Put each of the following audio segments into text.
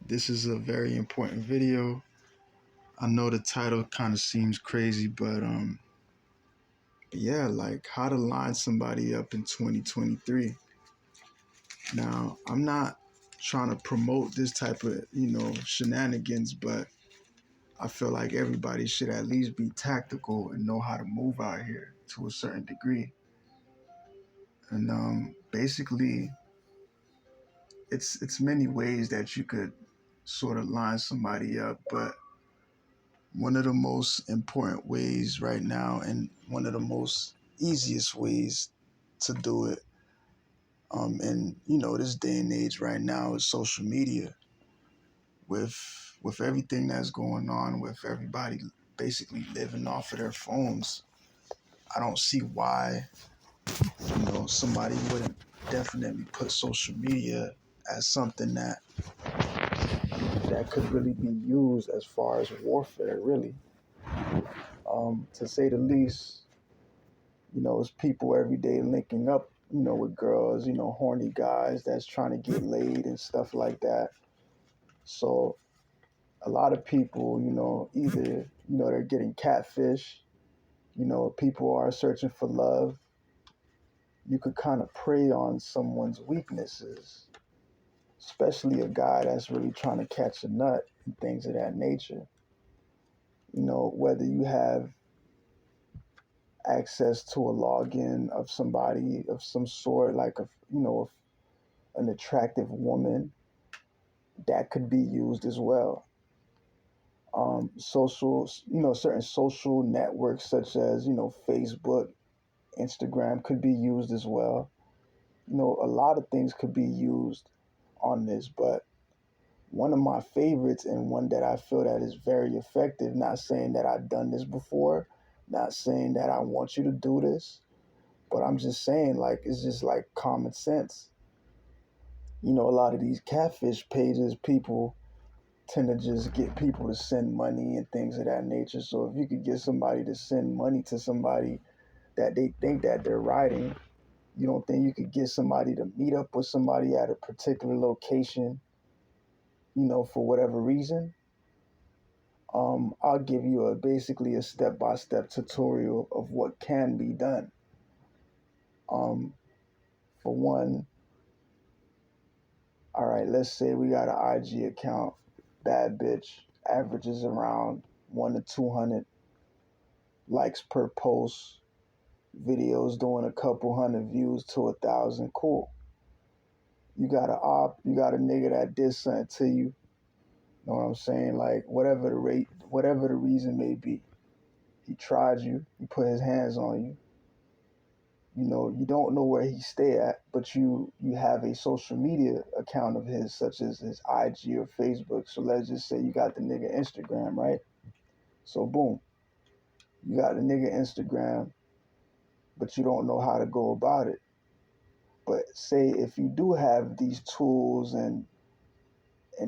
This is a very important video. I know the title kind of seems crazy, but yeah, like how to line somebody up in 2023. Now, I'm not trying to promote this type of, shenanigans, but I feel like everybody should at least be tactical and know how to move out here to a certain degree. And basically, it's many ways that you could sort of line somebody up, but one of the most important ways right now, and one of the most easiest ways to do it, in this day and age right now, is social media. With everything that's going on, with everybody basically living off of their phones, I don't see why somebody wouldn't definitely put social media as something that could really be used as far as warfare, really. To say the least, it's people every day linking up, with girls, horny guys that's trying to get laid and stuff like that. So a lot of people, either, they're getting catfish, people are searching for love. You could kind of prey on someone's weaknesses, especially a guy that's really trying to catch a nut and things of that nature. Whether you have access to a login of somebody of some sort, like an attractive woman, that could be used as well. Social, certain social networks such as Facebook, Instagram could be used as well. A lot of things could be used on this, but one of my favorites and one that I feel that is very effective, not saying that I've done this before, not saying that I want you to do this, but I'm just saying, like, it's just like common sense. A lot of these catfish pages, people tend to just get people to send money and things of that nature. So if you could get somebody to send money to somebody that they think that they're riding, you don't think you could get somebody to meet up with somebody at a particular location, for whatever reason? I'll give you basically a step-by-step tutorial of what can be done. Um, for one, all right, let's say we got an IG account, bad bitch, averages around 1 to 200 likes per post, videos doing a couple hundred views to 1,000. Cool. You got you got a nigga that did something to you. Know what I'm saying? Like whatever the reason may be, he tried you, he put his hands on you. You don't know where he stay at, but you have a social media account of his, such as his IG or Facebook. So let's just say you got the nigga Instagram, right? So boom, you got the nigga Instagram, but you don't know how to go about it. But say if you do have these tools and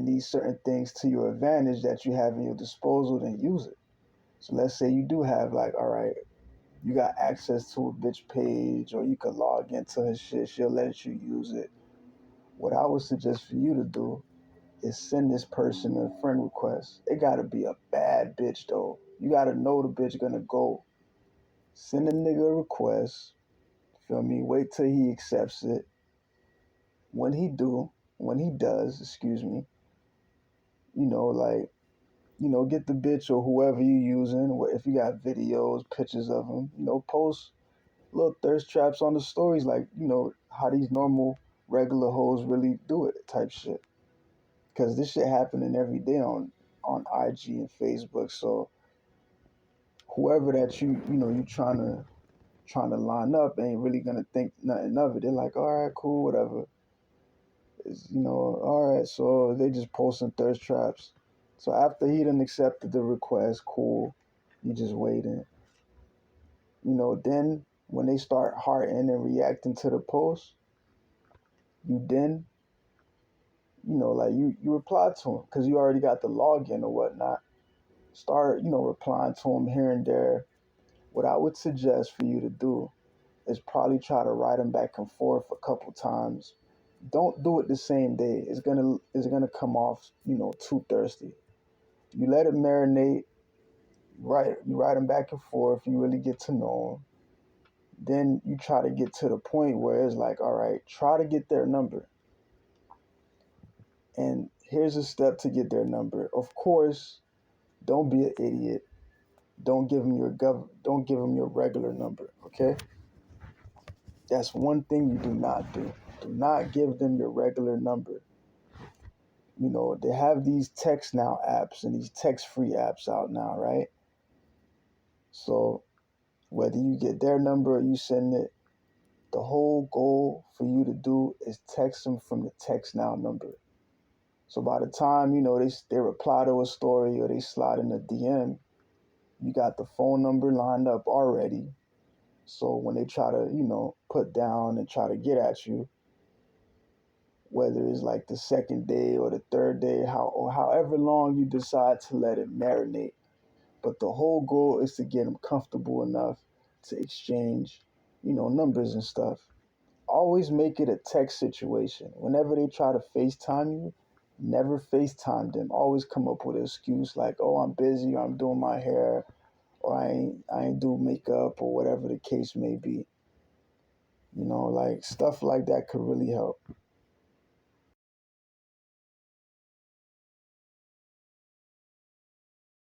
these certain things to your advantage that you have in your disposal, then use it. So let's say you do have, like, all right, you got access to a bitch page, or you could log into her shit, she'll let you use it. What I would suggest for you to do is send this person a friend request. It gotta be a bad bitch though. You gotta know the bitch gonna go. Send a nigga a request, feel me? Wait till he accepts it. When he does, excuse me, like, get the bitch or whoever you using. If you got videos, pictures of them, post little thirst traps on the stories, like, how these normal, regular hoes really do it type shit. Because this shit happening every day on IG and Facebook. So whoever that you trying to line up ain't really gonna think nothing of it. They're like, all right, cool, whatever. All right, so they just posting thirst traps. So after he done accepted the request, cool, you just waiting. Then when they start hearting and reacting to the post, you then, like you reply to them because you already got the login or whatnot. Start, replying to them here and there. What I would suggest for you to do is probably try to write them back and forth a couple times, Don't do it the same day. It's gonna come off, too thirsty. You let it marinate. Right, you ride them back and forth. You really get to know them. Then you try to get to the point where it's like, all right, try to get their number. And here's a step to get their number. Of course, don't be an idiot. Don't give them your regular number. Okay, that's one thing you do not do. Do not give them your regular number. They have these text now apps and these text free apps out now, right? So whether you get their number or you send it, the whole goal for you to do is text them from the text now number. So by the time they reply to a story or they slide in a DM, you got the phone number lined up already. So when they try to put down and try to get at you, whether it's like the second day or the third day, or however long you decide to let it marinate. But the whole goal is to get them comfortable enough to exchange, numbers and stuff. Always make it a text situation. Whenever they try to FaceTime you, never FaceTime them. Always come up with an excuse like, "Oh, I'm busy, or I'm doing my hair, or I ain't do makeup," or whatever the case may be. Like stuff like that could really help.